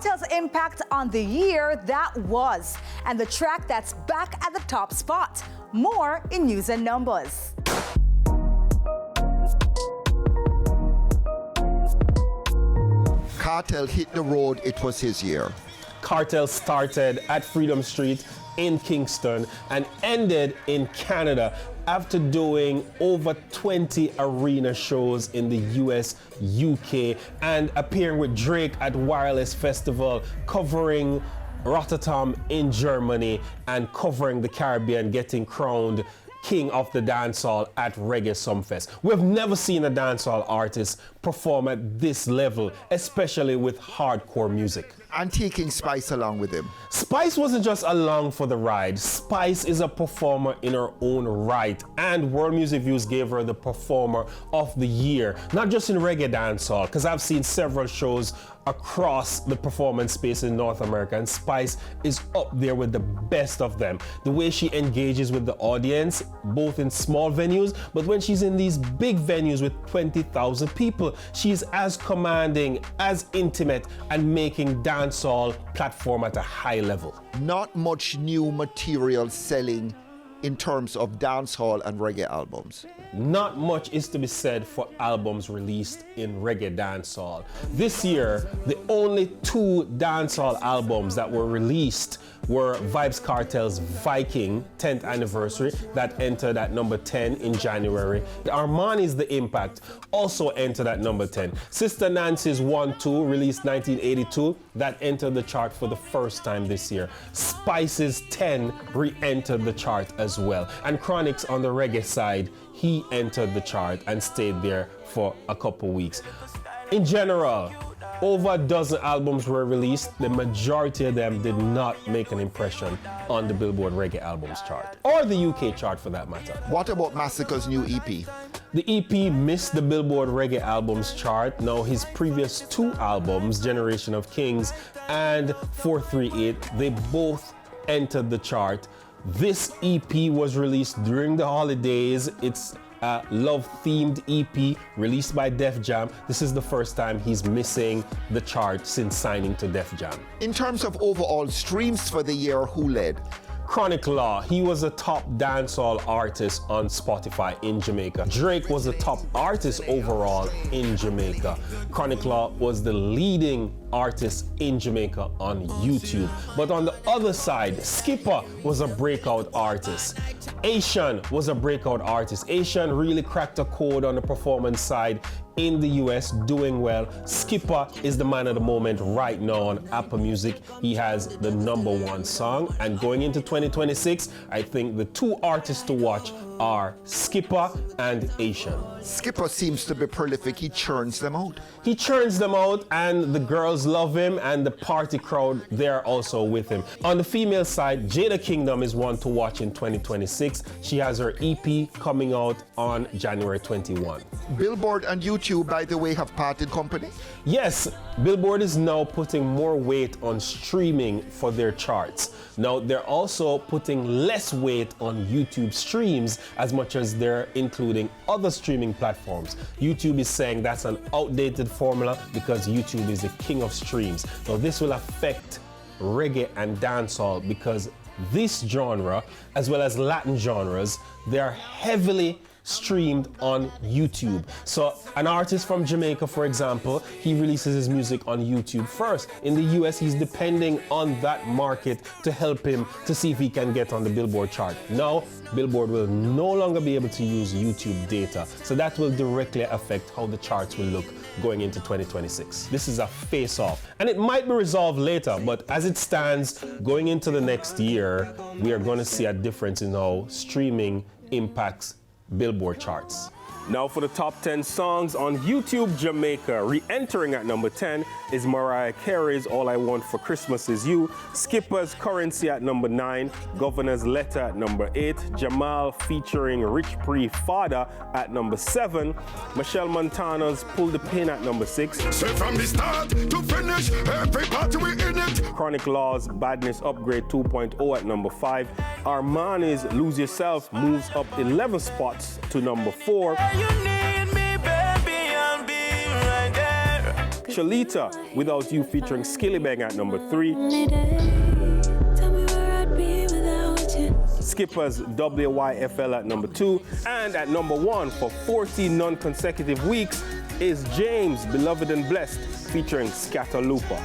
Kartel's impact on the year that was, and the track that's back at the top spot. More in News and Numbers. Kartel hit the road, it was his year. Kartel started at Freedom Street in Kingston and ended in Canada after doing over 20 arena shows in the US, UK, and appearing with Drake at Wireless Festival, covering Rotterdam in Germany and covering the Caribbean, getting crowned King of the Dancehall at Reggae Sumfest. We've never seen a dancehall artist perform at this level, especially with hardcore music. And taking Spice along with him. Spice wasn't just along for the ride. Spice is a performer in her own right, and World Music Views gave her the Performer of the Year, not just in reggae dancehall, because I've seen several shows across the performance space in North America, and Spice is up there with the best of them. The way she engages with the audience, both in small venues, but when she's in these big venues with 20,000 people, she's as commanding, as intimate, and making dancehall platform at a high level. Not much new material selling in terms of dancehall and reggae albums. Not much is to be said for albums released in reggae dancehall. This year, the only 2 dancehall albums that were released were Vybz Kartel's Viking 10th anniversary that entered at number 10 in January. Armani's The Impact also entered at number 10. Sister Nancy's 1-2 released 1982 that entered the chart for the first time this year. Spice's 10 re-entered the chart as well. And Chronixx on the reggae side, he entered the chart and stayed there for a couple weeks. In general, over a dozen albums were released. The majority of them did not make an impression on the Billboard Reggae Albums chart, or the UK chart for that matter. What about Massacre's new EP? The EP missed the Billboard Reggae Albums chart. Now his previous 2 albums, Generation of Kings and 438, they both entered the chart. This EP was released during the holidays. It's a love-themed EP released by Def Jam. This is the first time he's missing the chart since signing to Def Jam. In terms of overall streams for the year, who led? Chronic Law, he was a top dancehall artist on Spotify in Jamaica. Drake was a top artist overall in Jamaica. Chronic Law was the leading artist in Jamaica on YouTube. But on the other side, Skipper was a breakout artist. Asian was a breakout artist. Asian really cracked a code on the performance side in the US, doing well. Skipper is the man of the moment right now on Apple Music. He has the #1 song, and going into 2026, I think the 2 artists to watch are Skipper and Asian. Skipper seems to be prolific, he churns them out. He churns them out, and the girls love him, and the party crowd, they're also with him. On the female side, Jada Kingdom is one to watch in 2026. She has her EP coming out on January 21. Billboard and YouTube, by the way, have parted company? Yes, Billboard is now putting more weight on streaming for their charts. Now, they're also putting less weight on YouTube streams as much as they're including other streaming platforms. YouTube is saying that's an outdated formula because YouTube is the king of streams. Now, this will affect reggae and dancehall because this genre, as well as Latin genres, they are heavily streamed on YouTube. So an artist from Jamaica, for example, he releases his music on YouTube first. In the US, he's depending on that market to help him to see if he can get on the Billboard chart. Now, Billboard will no longer be able to use YouTube data. So that will directly affect how the charts will look going into 2026. This is a face-off, and it might be resolved later, but as it stands, going into the next year, we are going to see a difference in how streaming impacts Billboard charts. Now for the top 10 songs on YouTube Jamaica. Re-entering at number 10 is Mariah Carey's All I Want for Christmas Is You, Skipper's Currency at number 9, Governor's Letter at number 8, Jamal featuring Rich Pre Fada at number 7, Michelle Montana's Pull the Pin at number 6, So from the start to finish, every party we in it. Chronic Law's Badness Upgrade 2.0 at number 5, Armani's Lose Yourself moves up 11 spots to number 4. You need me, baby, I'll be right there. Cholita, Without You featuring Skillibeng at number 3. Skipper's WYFL at number 2. And at number 1 for 40 non-consecutive weeks is James, Beloved and Blessed, featuring Scatterlooper.